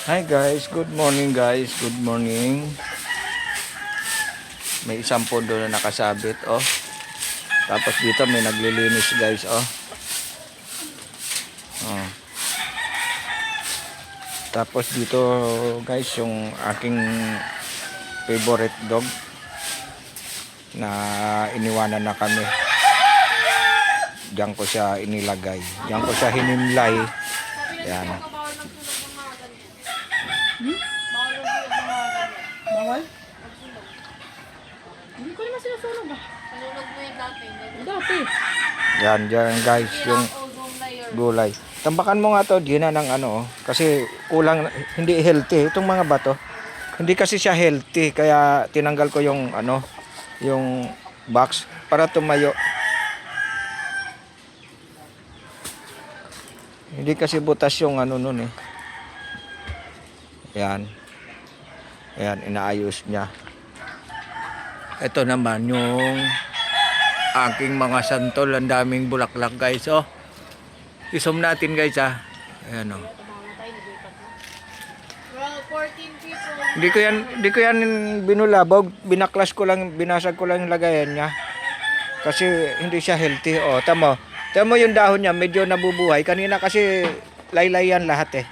Hi guys, good morning guys, good morning. May isang pondo na nakasabit, oh. Tapos dito may naglilinis guys, oh. Oh. Tapos dito guys, yung aking favorite dog na iniwanan na kami. Diyan ko siya inilagay. Diyan ko siya hinimlay. Yan. Bawal? Hindi ko naman sinusunog ah. Sunog mo yung dati. Dati. Yan, dyan guys, yung Ozone layer. gulay. Tambakan mo nga to, Gina, ng ano, kasi kulang, hindi healthy. Itong mga bato, hindi kasi siya healthy. Kaya tinanggal ko yung, ano, yung box para tumayo. Hindi kasi butas yung ano nun eh. Yan. Yan, inaayos niya. Ito naman yung aking mga santol. Ang daming bulaklak guys, oh. Isom natin guys, ah. Ayan, oh. Well, 14 people. Hindi ko yan binulabog. Binaklas ko lang, binasag ko lang yung lagayan niya. Kasi hindi siya healthy. Oh, tamo. Tamo yung dahon niya, medyo nabubuhay. Kanina kasi laylay yan lahat eh.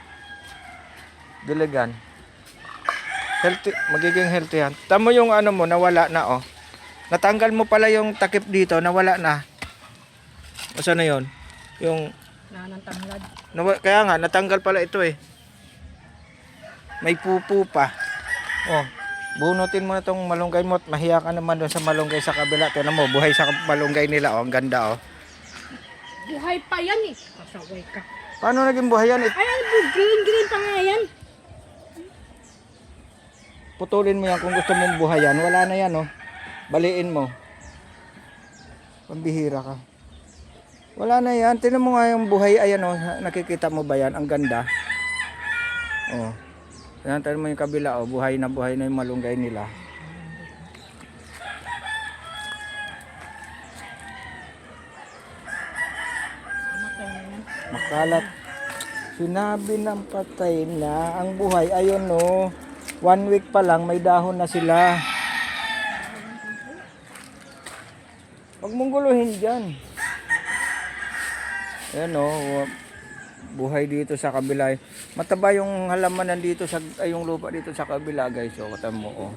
Diligan. Healthy, magiging healthy yan. Tamo yung ano mo, nawala na oh. Natanggal mo pala yung takip dito, nawala na. O saan na yun? Yung, Nanang tanglad. kaya nga, natanggal pala ito eh. May pupu pa. Oh, bunutin mo na tong malunggay mo at mahiya ka naman doon sa malunggay sa kabila. Tignan mo, buhay sa malunggay nila oh, ang ganda oh. Buhay pa yan eh. Pasaway ka. Paano naging buhay yan? Ay, green pa nga yan. Putulin mo yan kung gusto mong buhayan. Wala na yan oh. Baliin mo. Pambihira ka. Wala na yan. Tingnan mo nga yung buhay. Ayan oh. Nakikita mo ba yan? Ang ganda. Oh. Tingnan mo yung kabila oh. Buhay na yung malunggay nila. Makalat. Sinabi ng patay na ang buhay. Ayun oh. 1 week pa lang may dahon na sila. Huwag mong guluhin dyan. Ayan o. Buhay dito sa kabila. Mataba yung halaman nandito sa yung lupa dito sa kabila guys. O katan mo o.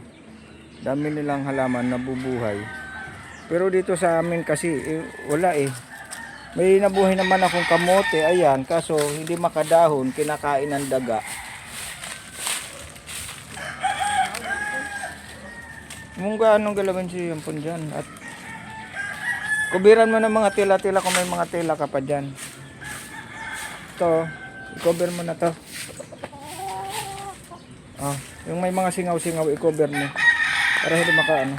Dami nilang halaman na bubuhay. Pero dito sa amin kasi wala eh. May nabuhay naman akong kamote. Ayan. Kaso hindi makadahon. Kinakain ng daga. Mungga anong galawin siya yung dyan. At kubiran mo ng mga tila-tila kung may mga tila ka pa dyan. Ito, i-cover mo na to. Oh, yung may mga singaw-singaw, i-cover mo. Para hindi makaano.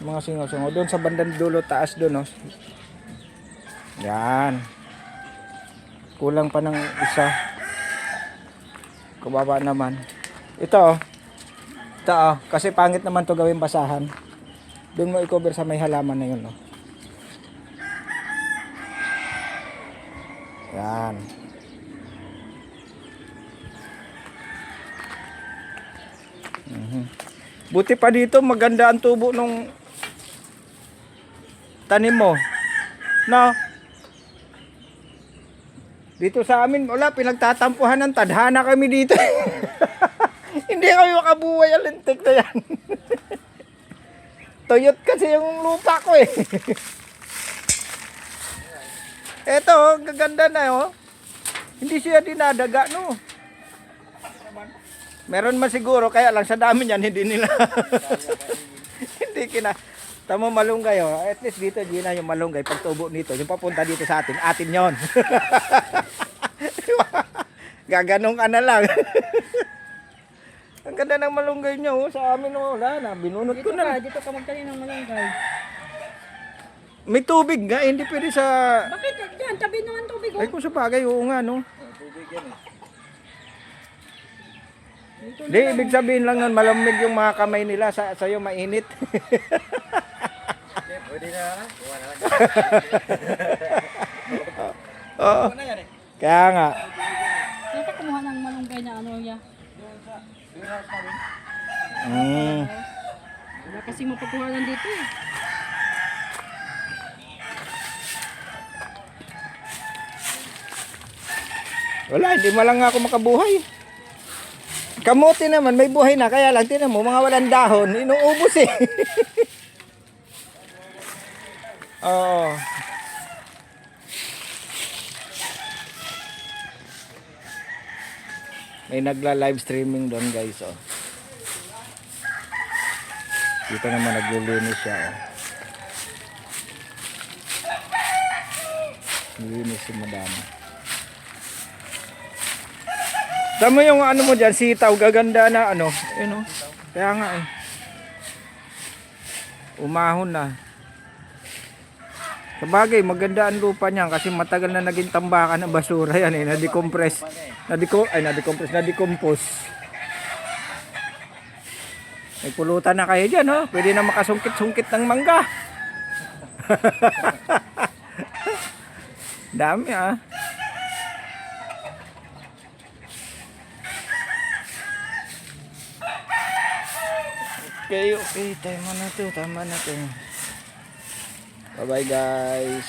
Mga singaw-singaw. Doon sa bandang dulo, taas doon. Oh. Yan. Kulang pa ng isa. Kubaba naman. Ito oh. Ito oh, kasi pangit naman to gawing basahan. Doon mo i-cover sa may halaman na yun, no? Yan. Buti pa dito, maganda ang tubo nung tanim mo. No? Dito sa amin, wala, pinagtatampuhan ng tadhana kami dito. Hindi kami makabuhay ang lintik na yan. Tuyot kasi yung lupa ko eh. Eto, oh, gaganda na oh. Hindi siya dinadaga no. Meron man siguro, kaya lang sa dami niyan hindi nila. Hindi tamo malunggay oh. At least dito Gina yung malunggay pagtubo nito, yung papunta dito sa atin yon. Gaganong ka na lang. Ang ganda ng malunggay niya oh. Sa amin oh, wala na, binunot ko na. Dito ka magtanim ng malunggay. May tubig nga, hindi pwede sa... Bakit? Yan, tabi naman tubig. Ay kung sa bagay, oo nga no. Hindi, ibig sabihin lang nun, malamig yung mga kamay nila, sa'yo mainit. Pwede na, buwan na lang. Oo. Kaya nga. Sino ka kumuha ng malunggay? kay na ano niya. Wala kasi mapagkuhanan dito eh. Wala, hindi man lang ako makabuhay. Kamote naman, may buhay na. Kaya lang, tinan mo, mga walang dahon, inuubos eh. Oo. May nagla-live streaming doon guys, oh. Dito naman naglilinis siya, oh. Naglilinis si madam. Tama yung ano mo dyan, sitaw, gaganda na ano, yun, oh. Kaya nga eh. Umahon na. Sabagay, maganda ang lupa niyan kasi matagal na naging tambakan ng basura yan eh, na-decompress. Na-decompose. May pulutan na kayo dyan, oh. Pwede na makasungkit-sungkit ng mangga. Dami ah. Okay, tama na to. Bye bye guys.